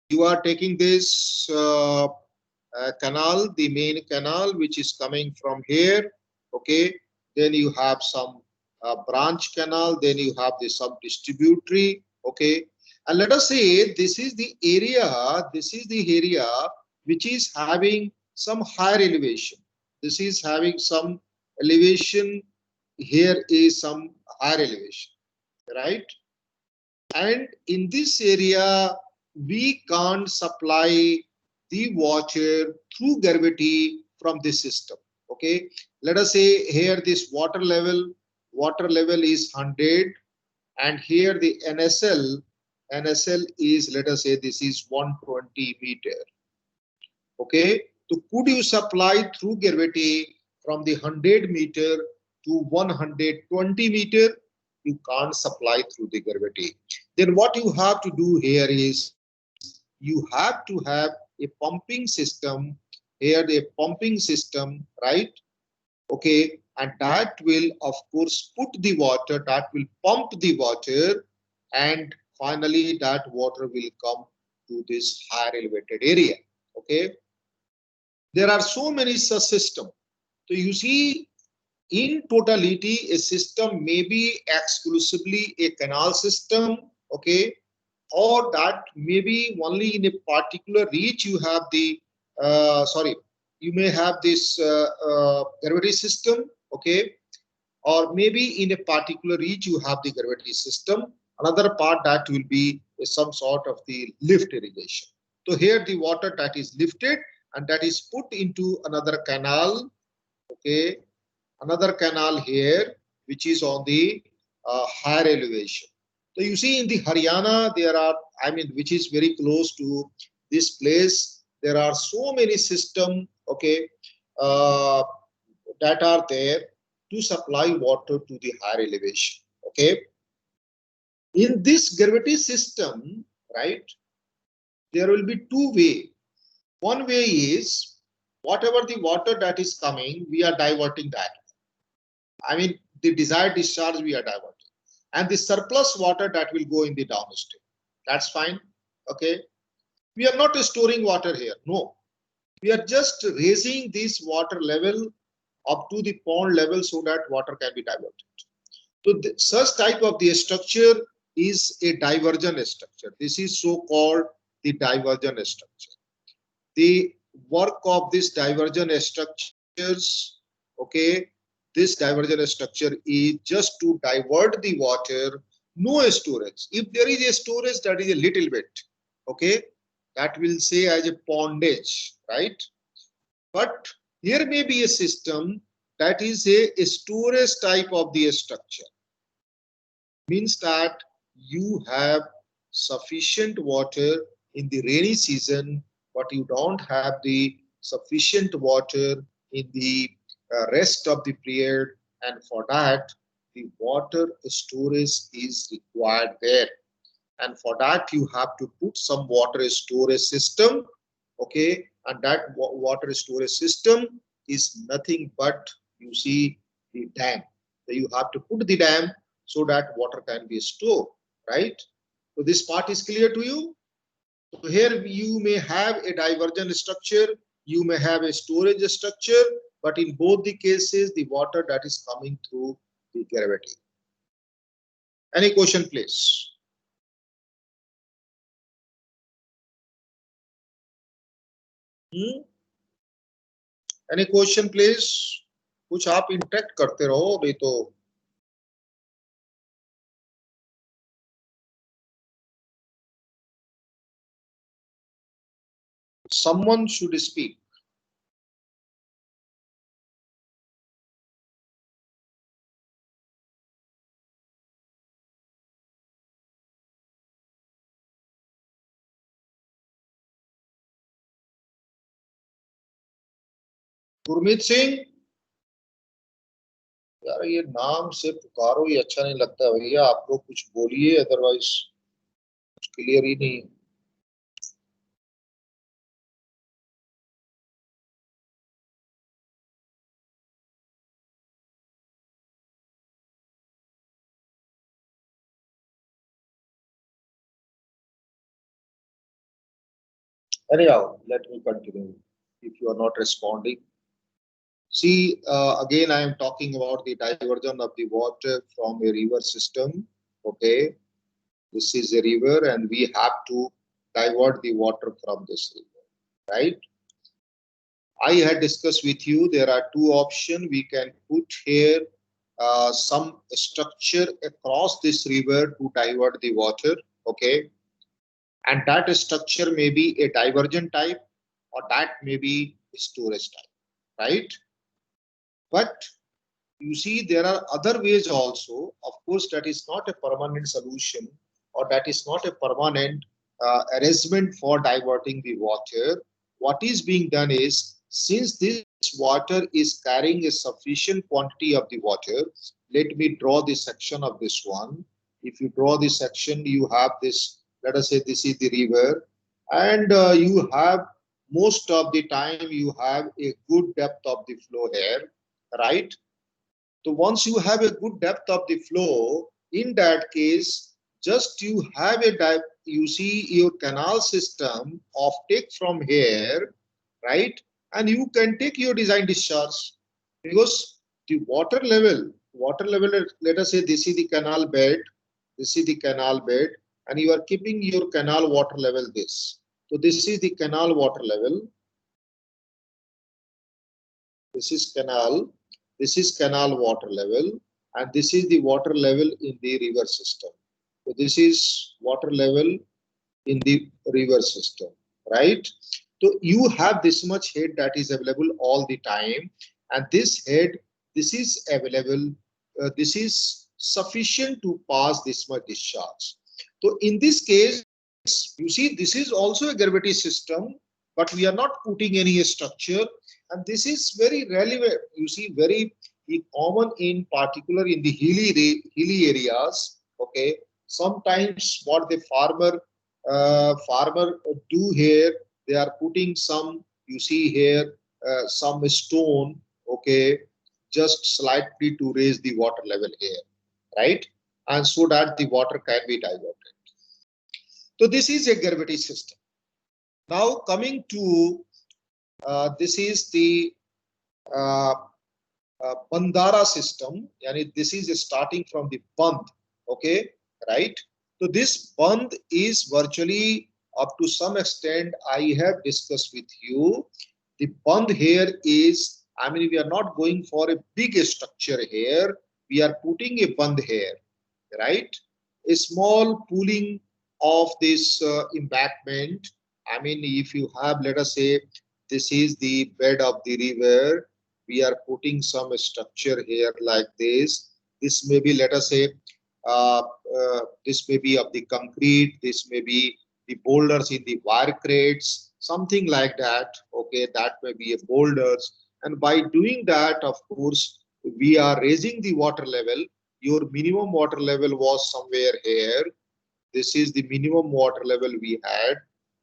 You are taking this canal, the main canal, which is coming from here. Okay. Then you have some branch canal. Then you have the sub distributary. Okay. And let us say this is the area. This is the area which is having some higher elevation. This is having some elevation. Here is some higher elevation, right? And in this area, we can't supply the water through gravity from this system. Okay. Let us say here this water level is 100, and here the NSL is, let us say this is 120 meter. Okay. So could you supply through gravity from the 100 meter to 120 meter? You can't supply through the gravity. Then what you have to do here is you have to have a pumping system. Here the pumping system, right? Okay. And that will of course put the water, that will pump the water, and finally that water will come to this higher elevated area. Okay. There are so many such systems. So you see, in totality, a system may be exclusively a canal system, okay, or that maybe only in a particular reach you have the, sorry, you may have this gravity system, okay, or maybe in a particular reach you have the gravity system. Another part that will be some sort of the lift irrigation. So here the water that is lifted and that is put into another canal, okay, another canal here which is on the higher elevation. So you see in the Haryana there are, I mean, which is very close to this place, there are so many systems, okay, uh, that are there to supply water to the higher elevation. Okay. In this gravity system, right, there will be two ways. One way is whatever the water that is coming, we are diverting that. I mean, the desired discharge we are diverting, and the surplus water that will go in the downstream. That's fine. Okay. We are not storing water here. No, we are just raising this water level up to the pond level so that water can be diverted. So such type of the structure is a diversion structure. This is so called the diversion structure. The work of this diversion structures, okay, this diversion structure is just to divert the water, no storage. If there is a storage, that is a little bit, okay, that will say as a pondage, right? But here may be a system that is a storage type of the structure. Means that you have sufficient water in the rainy season, but you don't have the sufficient water in the rest of the period, and for that the water storage is required there, and for that you have to put some water storage system. Okay. And that water storage system is nothing but, you see, the dam. So you have to put the dam so that water can be stored, right? So this part is clear to you. So here you may have a diversion structure, you may have a storage structure, but in both the cases the water that is coming through the gravity. Any question please? Hmm? Any question please? कुछ आप interact करते रहो अभी तो. Someone should speak. Gurmeet Singh. यार ये नाम से पुकारो ये अच्छा नहीं लगता भैया, आप लोग कुछ बोलिए, अदरवाइज कुछ क्लियर ही नहीं. Anyhow, let me continue if you are not responding. See, again, I am talking about the diversion of the water from a river system. Okay, this is a river, and we have to divert the water from this river, right? I had discussed with you there are two options. We can put here some structure across this river to divert the water. Okay, and that structure may be a diversion type or that may be storage type, right? But you see, there are other ways also. Of course, that is not a permanent solution or that is not a permanent arrangement for diverting the water. What is being done is, since this water is carrying a sufficient quantity of the water, let me draw the section of this one. If you draw the section, you have this, let us say this is the river, and you have most of the time you have a good depth of the flow here, right? So once you have a good depth of the flow, in that case, just you have you see your canal system of take from here, right? And you can take your design discharge because the water level, let us say this is the canal bed, this is the canal bed, and you are keeping your canal water level this. So this is the canal water level. This is canal water level, and this is the water level in the river system. So this is water level in the river system, right? So you have this much head that is available all the time, and this head, this is available, this is sufficient to pass this much discharge. So in this case, you see, this is also a gravity system, but we are not putting any structure, and this is very relevant. You see, very common in particular in the hilly areas. Okay, sometimes what the farmer do here, they are putting some, you see here, some stone, okay, just slightly to raise the water level here, right? And so that the water can be diverted. So this is a gravity system. Now coming to this is the uh, Bandara system. Yani this is starting from the Band, okay, right? So this Band is virtually up to some extent I have discussed with you. The Band here is, I mean, we are not going for a big structure here. We are putting a Band here, right? A small pooling of this embankment. I mean, if you have, let us say, this is the bed of the river, we are putting some structure here like this. This may be, let us say, this may be of the concrete, this may be the boulders in the wire crates, something like that. Okay, that may be a boulders. And by doing that, of course, we are raising the water level. Your minimum water level was somewhere here. This is the minimum water level we had.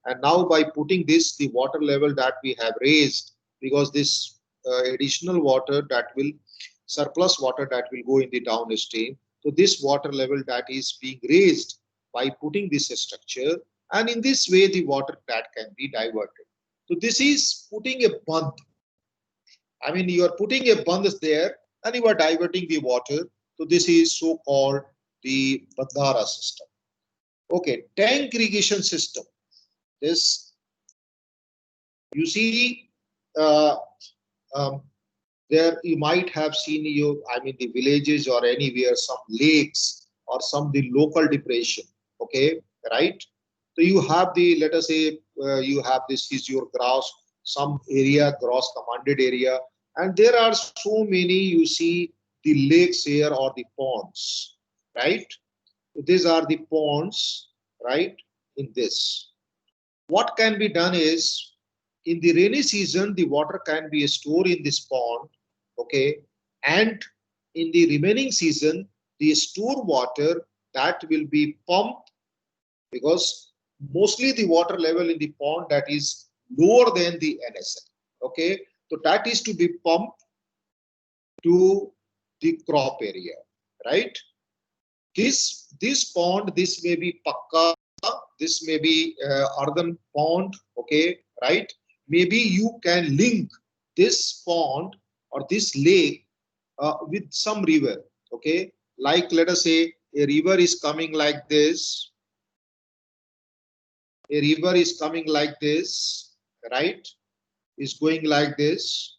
And now by putting this, the water level that we have raised, because this additional water that will, surplus water that will go in the downstream. So this water level that is being raised by putting this structure, and in this way the water that can be diverted. So this is putting a bund. I mean, you are putting a bund there and you are diverting the water. So this is so called the Bandara system. Okay, tank irrigation system. This, you see, uh, um, there you might have seen I mean, the villages or anywhere, some lakes or some the local depression. Okay, right? So you have the, let us say, you have this is your gross, some area, gross commanded area, and there are so many, you see, the lakes here or the ponds, right? So these are the ponds, right? In this, what can be done is, in the rainy season, the water can be stored in this pond, okay, and in the remaining season, the stored water that will be pumped, because mostly the water level in the pond that is lower than the NSL, okay, so that is to be pumped to the crop area, right? This pond, this may be Pakka, this may be earthen pond, okay, right? Maybe you can link this pond or this lake with some river, okay? Like let us say a river is coming like this, a river is coming like this, right? Is going like this.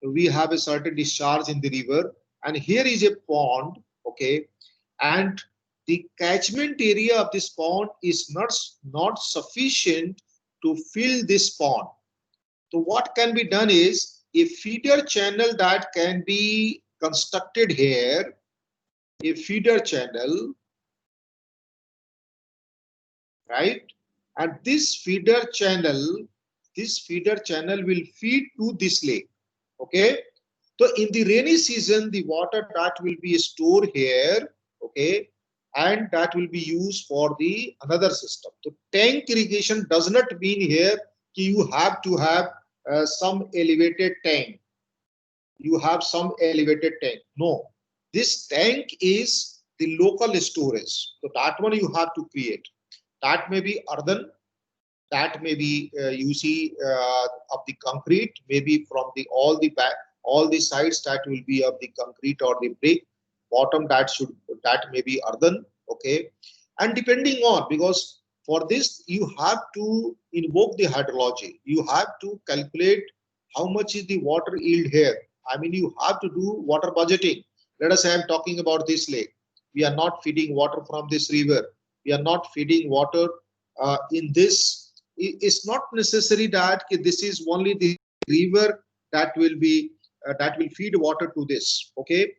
We have a certain discharge in the river, and here is a pond, okay, and the catchment area of this pond is not sufficient to fill this pond. So what can be done is a feeder channel that can be constructed here, a feeder channel, right? And this feeder channel will feed to this lake, okay? So in the rainy season, the water that will be stored here, okay, and that will be used for the another system. So tank irrigation does not mean here you have to have some elevated tank. You have some elevated tank. No, this tank is the local storage. So that one you have to create. That may be earthen, that may be you see of the concrete, maybe from the all the sides that will be of the concrete or the brick. Bottom that may be earthen, okay. And depending on, because for this you have to invoke the hydrology, you have to calculate how much is the water yield here. I mean, you have to do water budgeting. Let us say I'm talking about this lake. We are not feeding water from this river. We are not feeding water in this. It's not necessary that this is only the river that will be that will feed water to this, okay.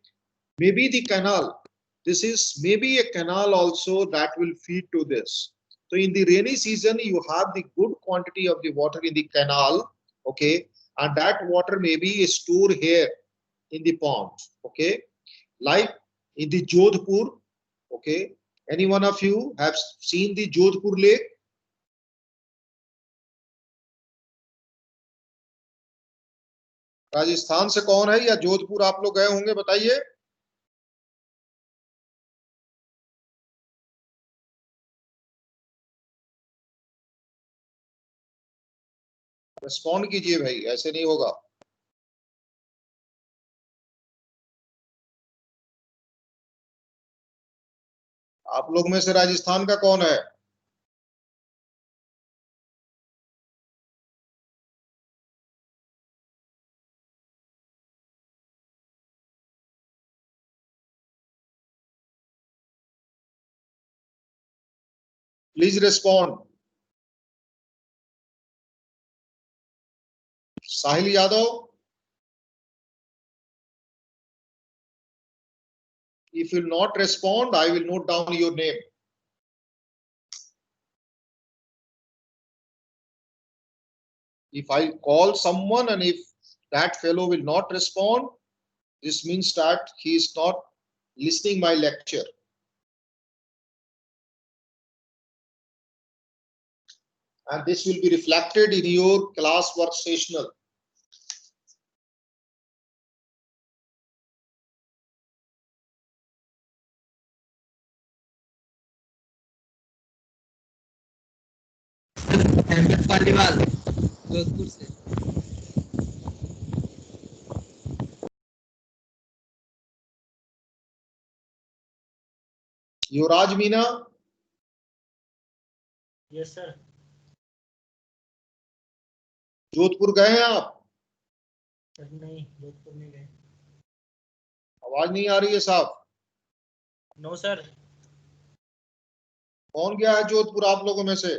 Maybe the canal, this is maybe a canal also that will feed to this. So in the rainy season you have the good quantity of the water in the canal, okay, and that water may be stored here in the pond, okay, like in the Jodhpur, okay. Any one of you have seen the Jodhpur lake? Rajasthan से कौन है या जोधपुर आप लोग गए होंगे, बताइए। Respond कीजिए भाई, ऐसे नहीं होगा। आप लोग में से राजस्थान का कौन है? Please respond. Sahil Yadav, if you will not respond, I will note down your name. If I call someone and if that fellow will not respond, this means that he is not listening my lecture. And this will be reflected in your class work sessional. Ahmed Paliwal Jodhpur से। Yuvraj Meena, yes sir. Jodhpur गए हैं आप? नहीं, जोधपुर नहीं गए। आवाज नहीं आ रही है साहब। No sir. कौन गया है जोधपुर आप लोगों में से?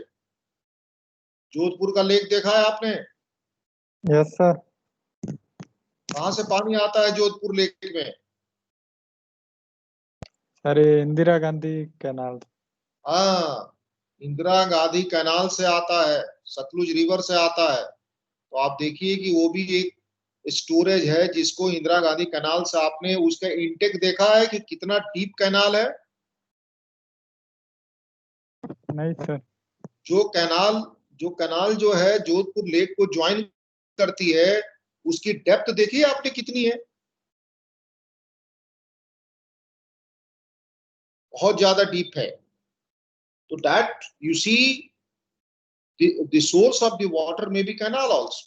जोधपुर का लेक देखा है आपने? Yes sir. कहाँ से पानी आता है जोधपुर लेक में? अरे इंदिरा गांधी कैनाल। हाँ, इंदिरा गांधी कैनाल से आता है, सतलुज रिवर से आता है। तो आप देखिए कि वो भी एक स्टोरेज है जिसको इंदिरा गांधी कैनाल से, आपने उसका इंटेक देखा है कि कितना डीप कैनाल है? नहीं सर। जो कैनाल जो है जोधपुर लेक को ज्वाइन करती है, उसकी डेप्थ देखिए आपने कितनी है? बहुत ज्यादा डीप है। So that you see the source of the water may be canal also.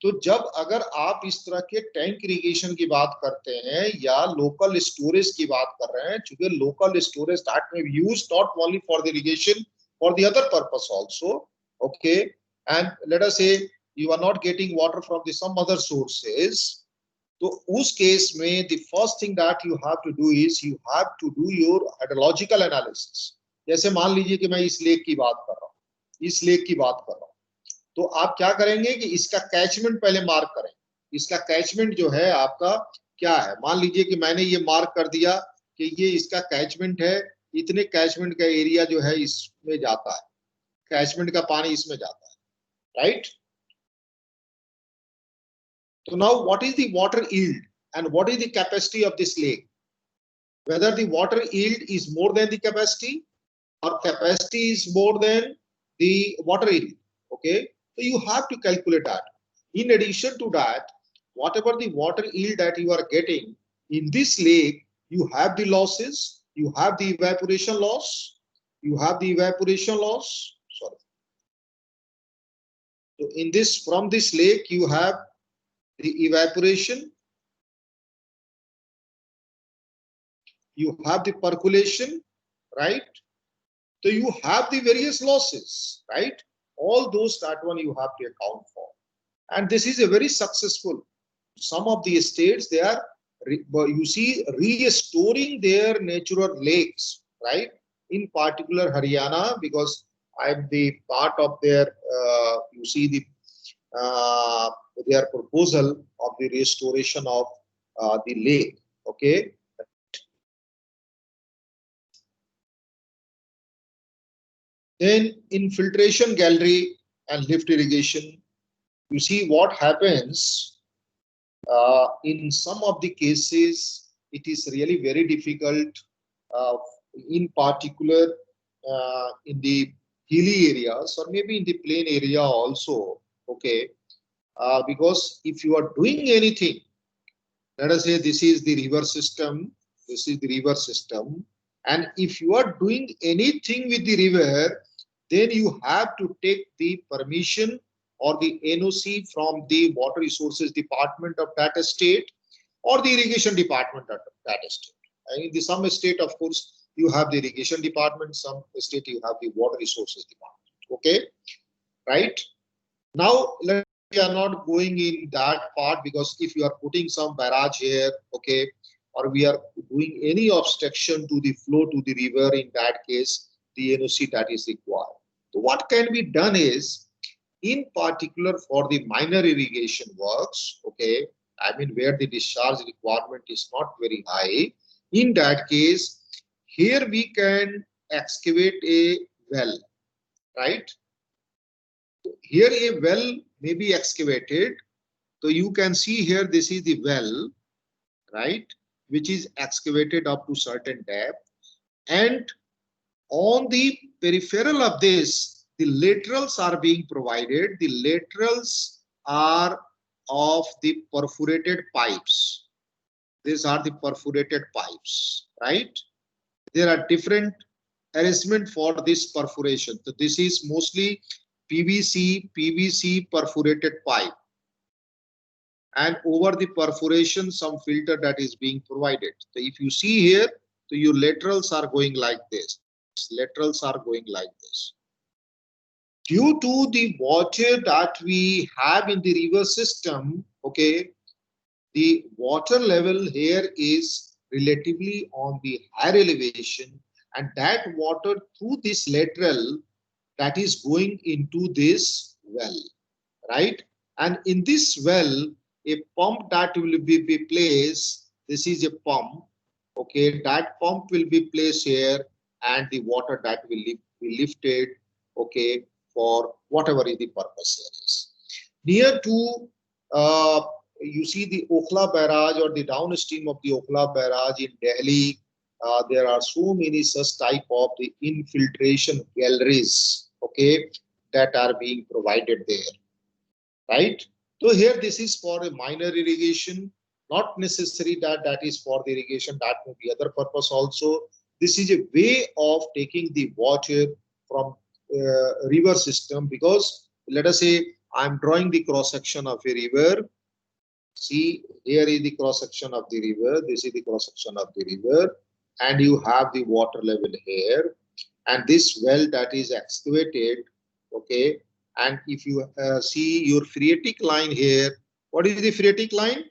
तो जब अगर आप इस तरह के टैंक इरिगेशन की बात करते हैं या लोकल स्टोरेज की बात कर रहे हैं, चूंकि local storage that may be used not only for the irrigation, for the other purpose also, okay, and let us say you are not getting water from the some other sources, तो उस case में the first thing that you have to do is you have to do your hydrological analysis. जैसे मान लीजिए कि मैं इस lake की बात कर रहा हूँ, इस लेक की बात कर रहा हूँ, तो आप क्या करेंगे कि इसका कैचमेंट पहले मार्क करें. इसका कैचमेंट जो है आपका क्या है, मान लीजिए कि मैंने ये मार्क कर दिया कि ये इसका कैचमेंट है, इतने कैचमेंट का एरिया जो है इसमें जाता है, कैचमेंट का पानी इसमें जाता है, right. So now what is the water yield and what is the capacity of this lake? Whether the water yield is more than the capacity or capacity is more than the water yield. Okay, so you have to calculate that. In addition to that, whatever the water yield that you are getting in this lake, you have the losses, you have the evaporation loss, sorry. So in this, from this lake, you have the evaporation, you have the percolation, right? So you have the various losses, right? All those that one you have to account for. And this is a very successful. Some of the states, they are, you see, restoring their natural lakes, right? In particular Haryana, because I'm the part of their, you see the their proposal of the restoration of the lake. Okay. Then infiltration gallery and lift irrigation. You see what happens in some of the cases. It is really very difficult, in particular in the hilly areas or maybe in the plain area also. Okay. Because if you are doing anything, let us say this is the river system, this is the river system, and if you are doing anything with the river, then you have to take the permission or the NOC from the water resources department of that state or the irrigation department of that state. And in the some state, of course, you have the irrigation department, some state you have the water resources department. Okay, right? Now we are not going in that part, because if you are putting some barrage here, okay, or we are doing any obstruction to the flow to the river, in that case, the NOC that is required. So what can be done is, in particular for the minor irrigation works, okay, I mean where the discharge requirement is not very high, in that case, here we can excavate a well, right? Here a well may be excavated. So you can see here, this is the well, right, which is excavated up to certain depth. And on the peripheral of this, the laterals are being provided. The laterals are of the perforated pipes. These are the perforated pipes, right? There are different arrangement for this perforation. So this is mostly PVC perforated pipe, and over the perforation some filter that is being provided. So if you see here, so your laterals are going like this. Laterals are going like this. Due to the water that we have in the river system, okay, the water level here is relatively on the higher elevation, and that water through this lateral that is going into this well, right? And in this well, a pump that will be placed, this is a pump, okay, that pump will be placed here, and the water that will be lifted, okay, for whatever is the purpose here is. Near to, you see the Okhla barrage or the downstream of the Okhla barrage in Delhi, there are so many such type of the infiltration galleries, okay, that are being provided there, right? So here this is for a minor irrigation, not necessary that that is for the irrigation, that may be other purpose also. This is a way of taking the water river system, because let us say I'm drawing the cross section of a river. See, here is the cross section of the river. This is the cross section of the river, and you have the water level here, and this well that is excavated. Okay, and if you see your phreatic line here, what is the phreatic line?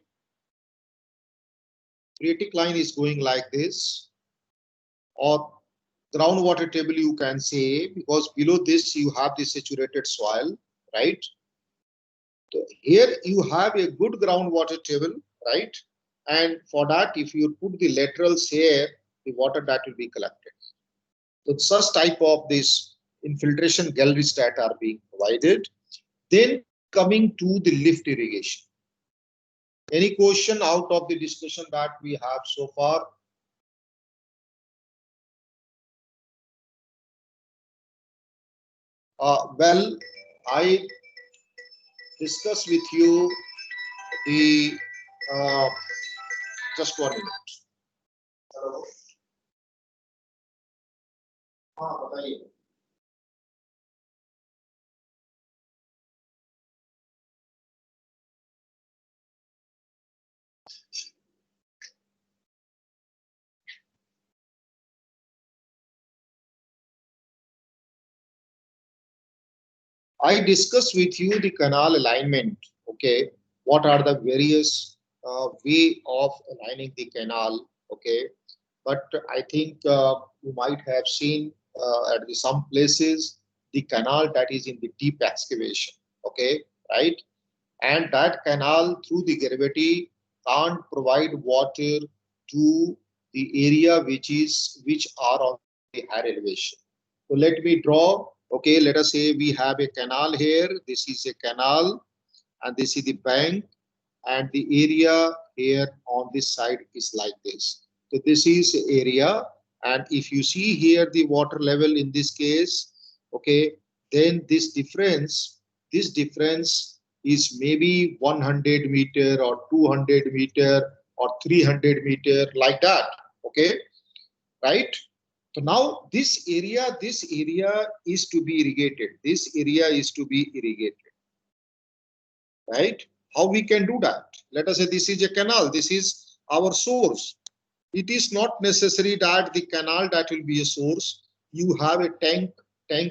Phreatic line is going like this, or groundwater table you can say, because below this you have the saturated soil, right? So here you have a good groundwater table, right? And for that, if you put the laterals here, the water that will be collected. So such type of this infiltration galleries that are being provided. Then coming to the lift irrigation. Any question out of the discussion that we have so far? Well, I discuss with you the just 1 minute. Hello. हाँ बताइए. I discuss with you the canal alignment. Okay, what are the various way of aligning the canal? Okay, but I think you might have seen at some places the canal that is in the deep excavation. Okay, right, and that canal through the gravity can't provide water to the area which are on the higher elevation. So let me draw. Okay, let us say we have a canal here. This is a canal, and this is the bank, and the area here on this side is like this. So this is area, and if you see here the water level in this case, okay, then this difference is maybe 100 meter or 200 meter or 300 meter, like that. Okay, right? So now this area is to be irrigated. This area is to be irrigated, right? How we can do that? Let us say this is a canal. This is our source. It is not necessary that the canal that will be a source. You have a tank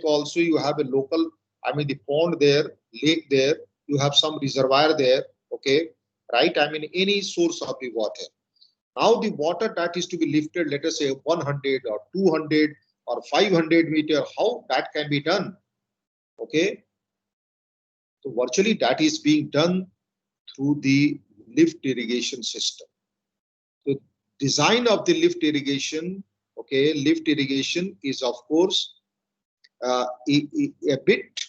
also. You have a local, I mean the pond there, lake there. You have some reservoir there. Okay, right? I mean any source of the water. Now the water that is to be lifted, let us say 100 or 200 or 500 meter, how that can be done? Okay, so virtually that is being done through the lift irrigation system. The design of the lift irrigation, okay, lift irrigation is of course a bit,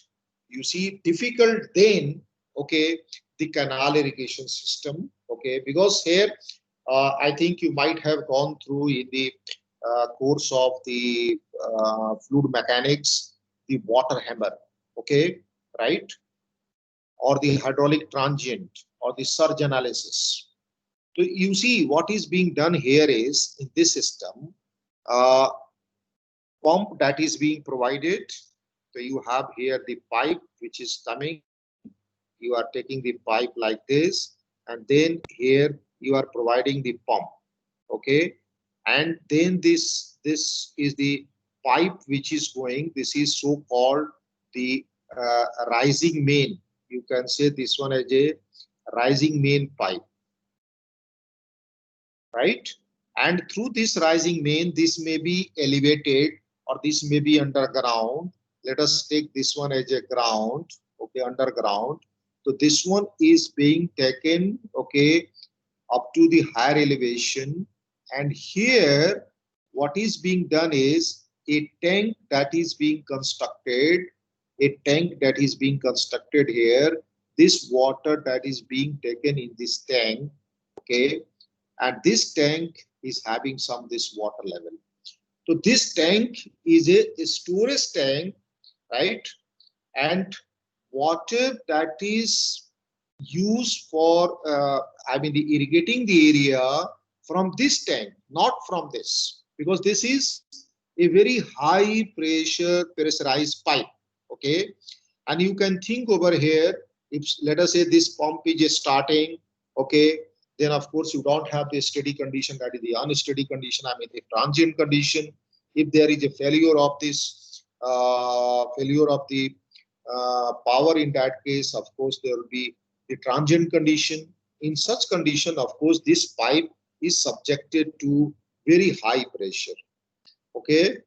you see, difficult than, okay, the canal irrigation system. Okay, because here I think you might have gone through in the course of the fluid mechanics, the water hammer, okay, right, or the hydraulic transient or the surge analysis. So you see what is being done here is in this system, pump that is being provided. So you have here the pipe which is coming. You are taking the pipe like this, and then here you are providing the pump. Okay, and then this is the pipe which is going. This is so called the rising main. You can say this one as a rising main pipe, right? And through this rising main, this may be elevated or this may be underground. Let us take this one as a ground, okay, underground. So this one is being taken, okay, up to the higher elevation. And here, what is being done is a tank that is being constructed, here. This water that is being taken in this tank, okay, and this tank is having some this water level. So this tank is a storage tank, right? And water that is used for, I mean, the irrigating the area from this tank, not from this, because this is a very high pressure pressurized pipe. Okay, and you can think over here, if let us say this pump is just starting, okay, then of course you don't have the steady condition, that is the unsteady condition, I mean the transient condition. If there is a failure of this failure of the power, in that case of course there will be the transient condition. In such condition, of course, this pipe is subjected to very high pressure. Okay,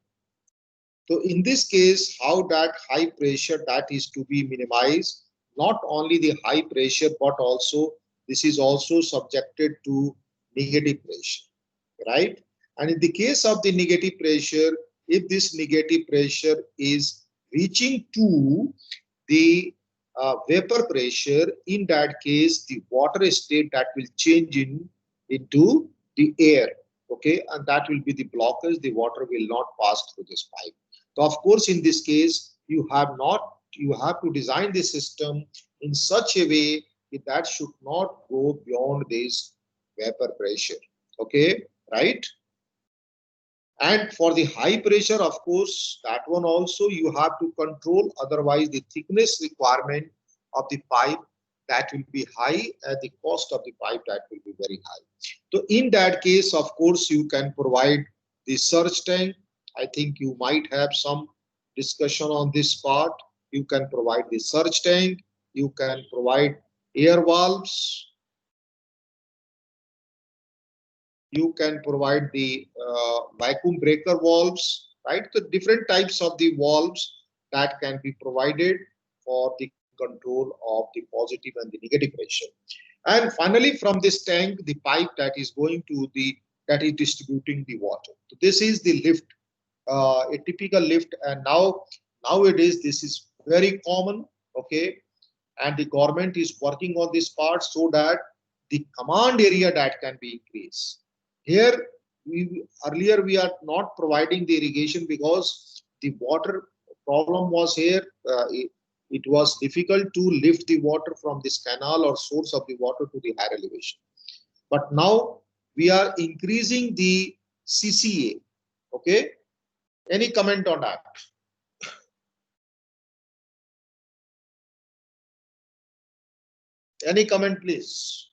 so in this case, how that high pressure that is to be minimized, not only the high pressure, but also this is also subjected to negative pressure, right? And in the case of the negative pressure, if this negative pressure is reaching to the vapor pressure, in that case, the water state that will change into the air, okay, and that will be the blockage. The water will not pass through this pipe. So of course, in this case, you have to design the system in such a way that should not go beyond this vapor pressure. Okay, right? And for the high pressure, of course, that one also you have to control. Otherwise, the thickness requirement of the pipe that will be high, and the cost of the pipe that will be very high. So in that case, of course, you can provide the surge tank. I think you might have some discussion on this part. You can provide the surge tank. You can provide air valves. You can provide the vacuum breaker valves, right? The different types of the valves that can be provided for the control of the positive and the negative pressure. And finally, from this tank, the pipe that is going to the, that is distributing the water. So this is the lift, a typical lift. And nowadays, this is very common, okay? And the government is working on this part so that the command area that can be increased. Here, earlier we are not providing the irrigation because the water problem was here. It was difficult to lift the water from this canal or source of the water to the higher elevation. But now we are increasing the CCA. Okay. Any comment on that? Any comment, please?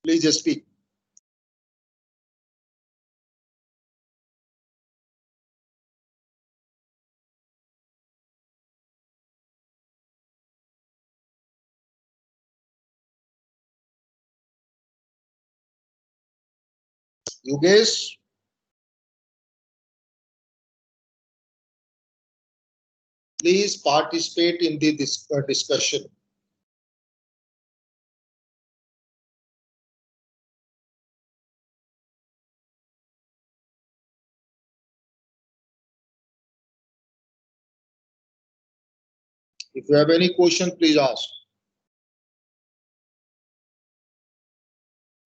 Please just speak. Yogesh? Please participate in the discussion. If you have any question, please ask.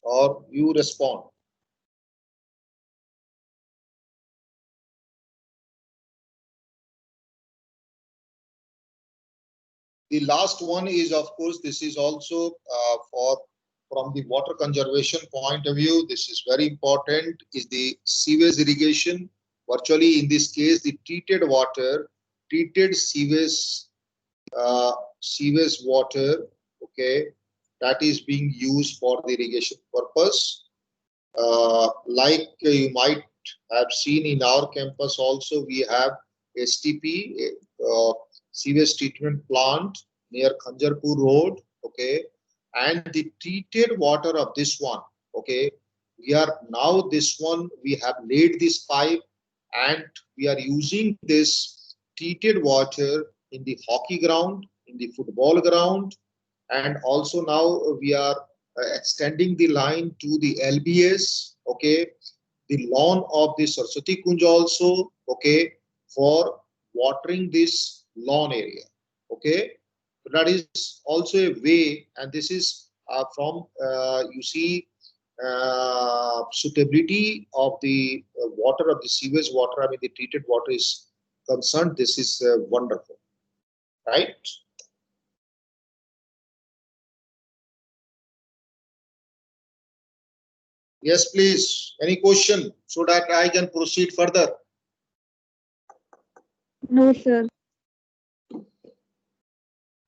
Or you respond. The last one is, of course, this is also from the water conservation point of view, this is very important, is the sewage irrigation. Virtually, in this case, the treated water, treated sewage water, okay, that is being used for the irrigation purpose. Like you might have seen in our campus also, we have STP, sewage treatment plant near Khanjarpur Road, okay, and the treated water of this one, okay, we are now this one, we have laid this pipe and we are using this treated water in the hockey ground, in the football ground, and also now we are extending the line to the LBS, okay, the lawn of the Saraswati Kunj also, okay, for watering this lawn area, okay. So that is also a way, and this is from you see suitability of the water of the sewage water. I mean, the treated water is concerned, this is wonderful, right? Yes, please. Any question so that I can proceed further? No, sir.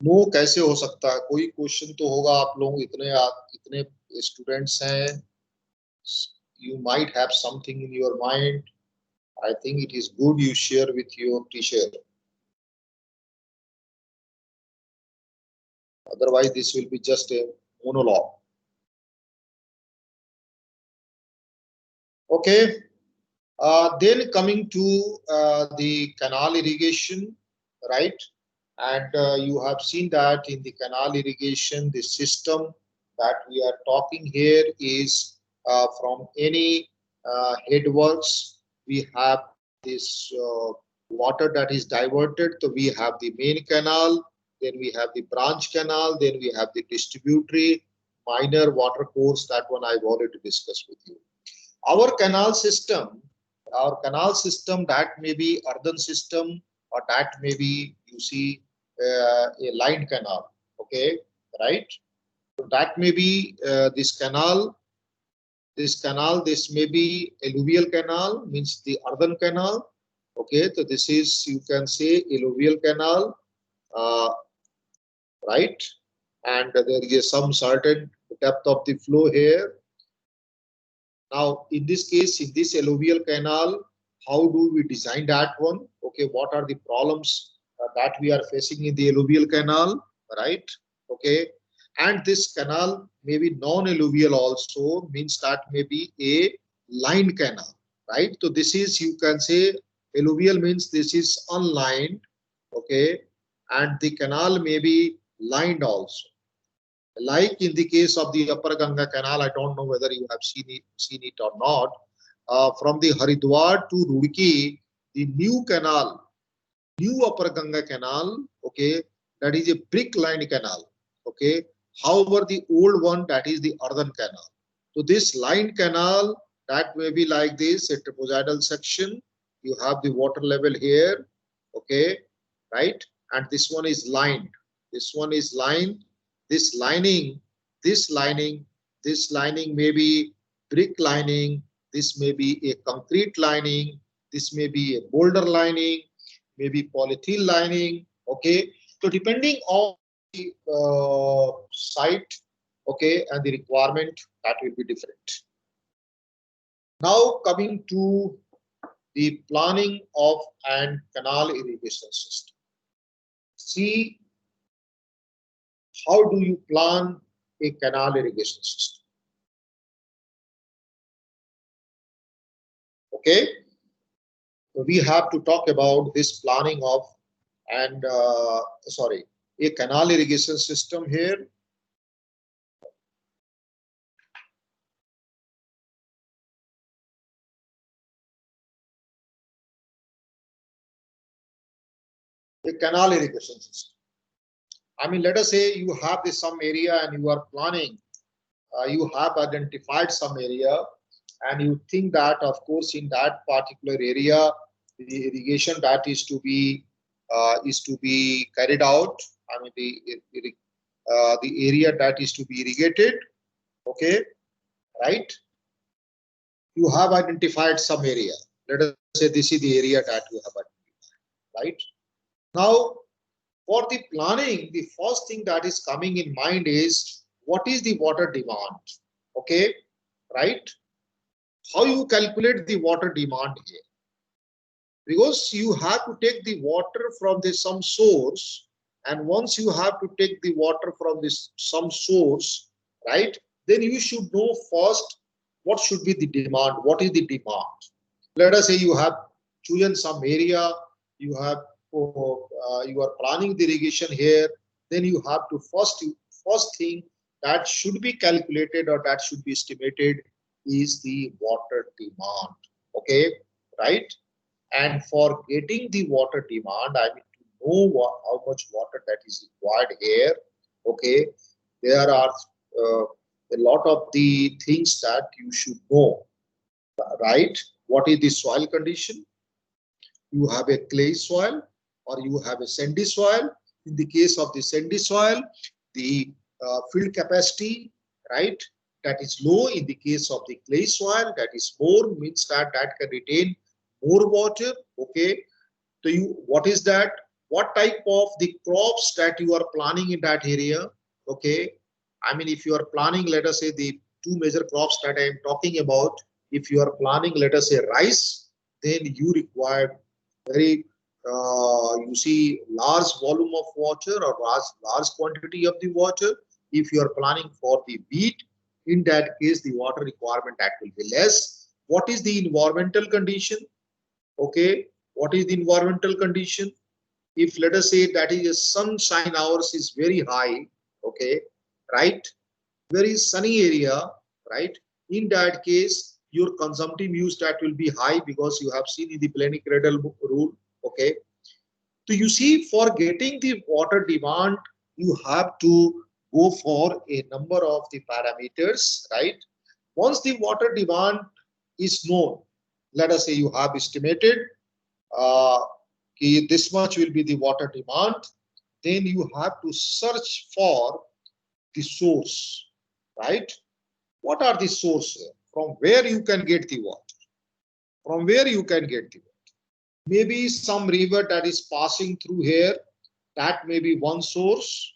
No कैसे हो सकता है? कोई question तो होगा, आप लोग इतने स्टूडेंट्स हैं. You might have something in your mind. I think it is good you share with your teacher. Otherwise, this will be just a monologue. Okay. Then coming to the canal irrigation, right? And you have seen that in the canal irrigation, the system that we are talking here is from any headworks. We have this water that is diverted. So we have the main canal, then we have the branch canal, then we have the distributary, minor water course. That one I've already discussed with you. Our canal system, that may be earthen system, or that may be, you see, a line canal. Okay, right? So that may be this canal. This may be alluvial canal, means the earthen canal. Okay, so this is, you can say, alluvial canal, right? And there is some certain depth of the flow here. Now, in this case, in this alluvial canal, how do we design that one? Okay, what are the problems that we are facing in the alluvial canal, right? Okay, and this canal may be non-alluvial also, means that may be a line canal, right? So this is, you can say, alluvial means this is unlined, okay, and the canal may be lined also. Like in the case of the Upper Ganga Canal, I don't know whether you have seen it or not. From the Haridwar to Roorkee, the new canal, new Upper Ganga Canal, okay, that is a brick-lined canal, okay. However, the old one, that is the earthen canal. So this lined canal, that may be like this, a trapezoidal section. You have the water level here, okay, right, and this one is lined. This one is lined. This lining may be brick lining, this may be a concrete lining, this may be a boulder lining, maybe polythene lining, okay. So depending on the site, okay, and the requirement, that will be different. Now coming to the planning of and canal irrigation system. See, how do you plan a canal irrigation system? Okay, so we have to talk about this planning of and a canal irrigation system here. A canal irrigation system. I mean, let us say you have this some area and you are planning, you have identified some area and you think that, of course, in that particular area, the irrigation that is to be carried out. I mean, the area that is to be irrigated, okay, right? You have identified some area. Let us say this is the area that you have identified, right? Now, for the planning, the first thing that is coming in mind is what is the water demand, okay, right? How you calculate the water demand here? Because you have to take the water from some source, and once you have to take the water from some source, right, then you should know first what should be the demand. What is the demand? Let us say you have chosen some area, you are planning the irrigation here, then you have to first thing that should be calculated or that should be estimated is the water demand, okay, right? And for getting the water demand, I need to know how much water that is required here, okay. There are a lot of the things that you should know, right? What is the soil condition? You have a clay soil or you have a sandy soil. In the case of the sandy soil, the field capacity, right, that is low. In the case of the clay soil, that is more, means that can retain more water. Okay, so what is that? What type of the crops that you are planning in that area? Okay, I mean, if you are planning, let us say the two major crops that I am talking about, if you are planning, let us say rice, then you require very you see large volume of water or large quantity of the water. If you are planning for the wheat, in that case the water requirement that will be less. What is the environmental condition? Okay, what is the environmental condition? If let us say that is a sunshine hours is very high, okay, right, very sunny area, right, in that case your consumptive use that will be high, because you have seen in the Planck-Cradle rule. Okay, so you see, for getting the water demand, you have to go for a number of the parameters, right? Once the water demand is known, let us say you have estimated this much will be the water demand, then you have to search for the source, right? What are the sources? From where you can get the water? From where you can get the water? Maybe some river that is passing through here, that may be one source.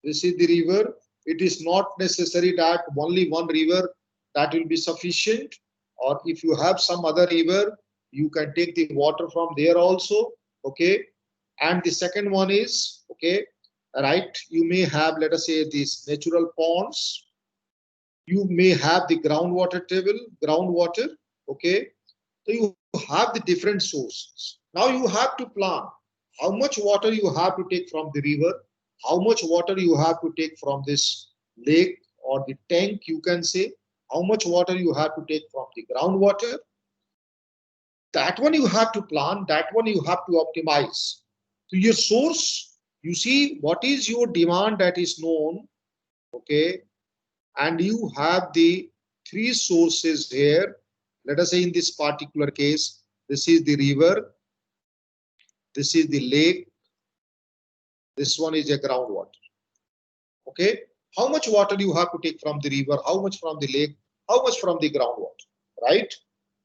This is the river. It is not necessary that only one river that will be sufficient, or if you have some other river, you can take the water from there also. Okay, and the second one is, okay, right, you may have, let us say, these natural ponds. You may have the groundwater table, groundwater. Okay, so you have the different sources. Now you have to plan how much water you have to take from the river, how much water you have to take from this lake or the tank, you can say, how much water you have to take from the groundwater. That one you have to plan, that one you have to optimize. So your source, you see what is your demand that is known, okay, and you have the three sources here. Let us say in this particular case, this is the river, this is the lake, this one is a groundwater. Okay, how much water you have to take from the river, how much from the lake, how much from the groundwater, right?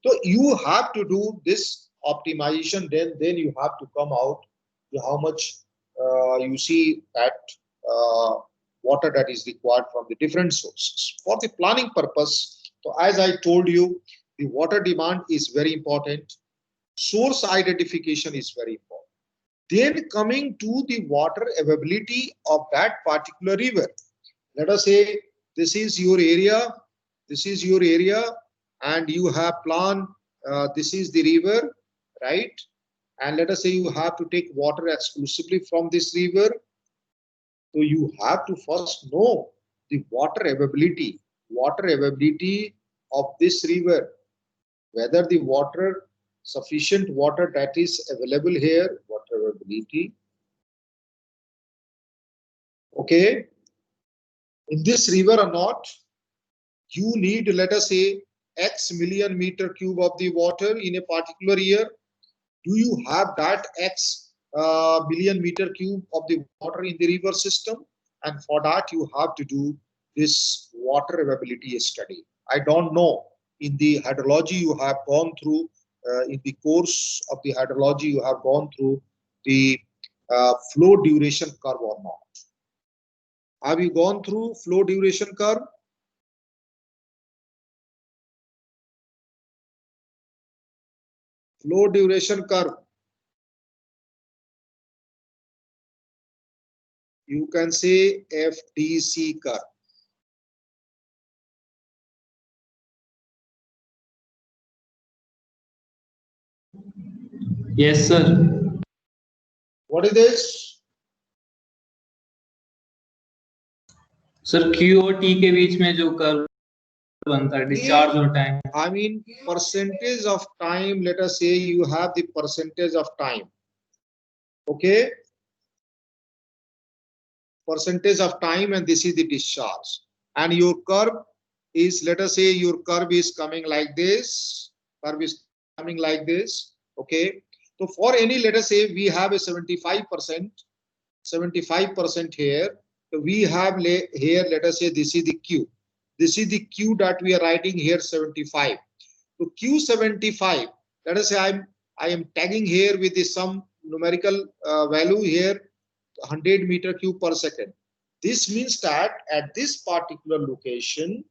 So you have to do this optimization, then you have to come out to how much you see that water that is required from the different sources for the planning purpose. So as I told you, the water demand is very important. Source identification is very important. Then coming to the water availability of that particular river. Let us say this is your area, this is your area, and you have planned this is the river, right? And let us say you have to take water exclusively from this river. So you have to first know the water availability of this river, whether the water, sufficient water that is available here, water availability. Okay, in this river or not, you need, let us say, X million meter cube of the water in a particular year. Do you have that X billion meter cube of the water in the river system? And for that, you have to do this water availability study. I don't know, in the hydrology you have gone through, in the course of the hydrology you have gone through the flow duration curve or not. Have you gone through flow duration curve? Flow duration curve. You can say FDC curve. Yes, sir. What is this? Sir Q और T के बीच में जो curve बनता है discharge और time. I mean, percentage of time, let us say you have the percentage of time. Okay. Percentage of time, and this is the discharge. And your curve is, let us say your curve is coming like this. Curve is coming like this. Okay. So for any, let us say we have a 75% here. So we have here, let us say this is the Q. This is the Q that we are writing here, 75. So Q75, let us say I am tagging here with the some numerical value here, 100 meter cube per second. This means that at this particular location,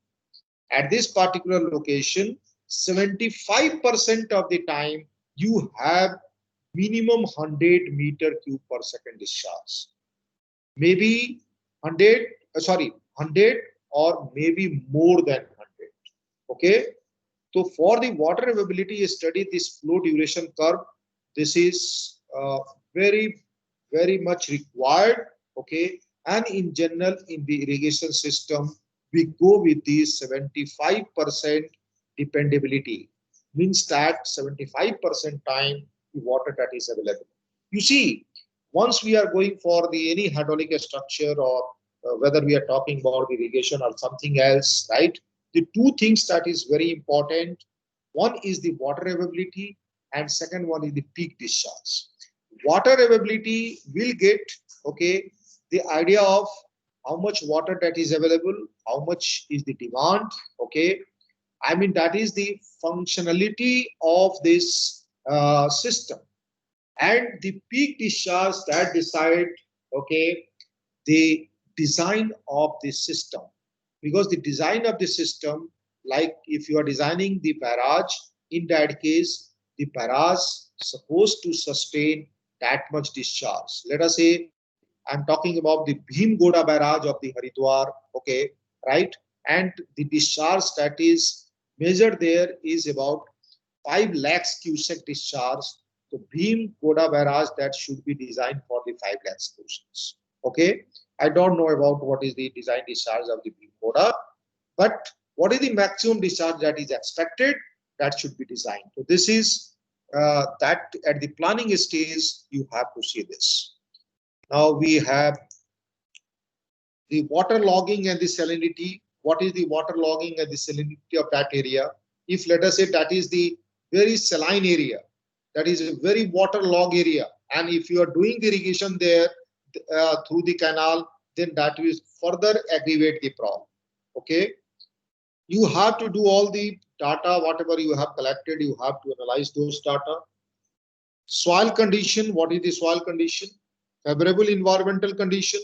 75% of the time you have minimum 100 meter cube per second discharge. Maybe 100 or maybe more than 100. Okay. So for the water availability study, this flow duration curve, this is very much required. Okay. And in general, in the irrigation system, we go with the 75% dependability. Means that 75% time the water that is available. You see, once we are going for the any hydraulic structure, or whether we are talking about irrigation or something else, right? The two things that is very important, one is the water availability and second one is the peak discharge. Water availability will get, okay, the idea of how much water that is available, how much is the demand, okay. I mean, that is the functionality of this system. And the peak discharge that decide, okay, the design of the system. Because the design of the system, like if you are designing the barrage, in that case, the barrage supposed to sustain that much discharge. Let us say I'm talking about the Bhimgoda barrage of the Haridwar, okay, right? And the discharge that is measured there is about 5 lakhs cubic discharge. So Bhimgoda barrage that should be designed for the 5 lakhs cubics. Okay, I don't know about what is the design discharge of the Bhimgoda, but what is the maximum discharge that is expected, that should be designed. So this is that at the planning stage you have to see this. Now we have the water logging and the salinity. What is the water logging and the salinity of that area? If let us say that is the very saline area, that is a very waterlogged area, and if you are doing the irrigation there through the canal, then that will further aggravate the problem. Okay, you have to do all the data, whatever you have collected, you have to analyze those data. Soil condition, what is the soil condition? Favorable environmental condition.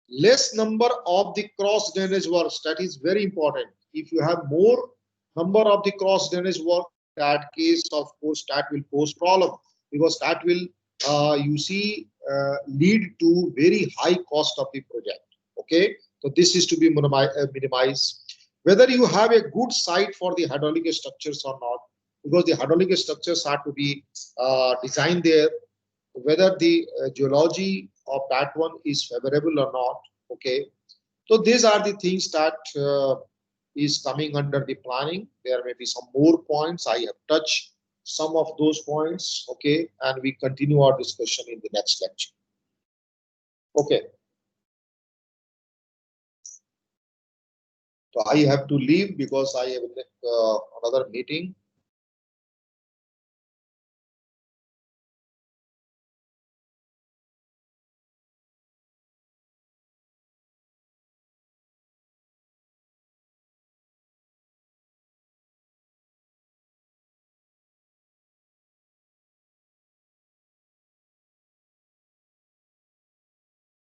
Less number of the cross drainage works, that is very important. If you have more number of the cross drainage work, that case of course that will pose problem, because that will you see lead to very high cost of the project. Okay, so this is to be minimized. Whether you have a good site for the hydraulic structures or not, because the hydraulic structures are to be designed there, whether the geology of that one is favorable or not. Okay, so these are the things that is coming under the planning. There may be some more points. I have touched some of those points. Okay, and we continue our discussion in the next lecture. Okay, so I have to leave because I have another meeting.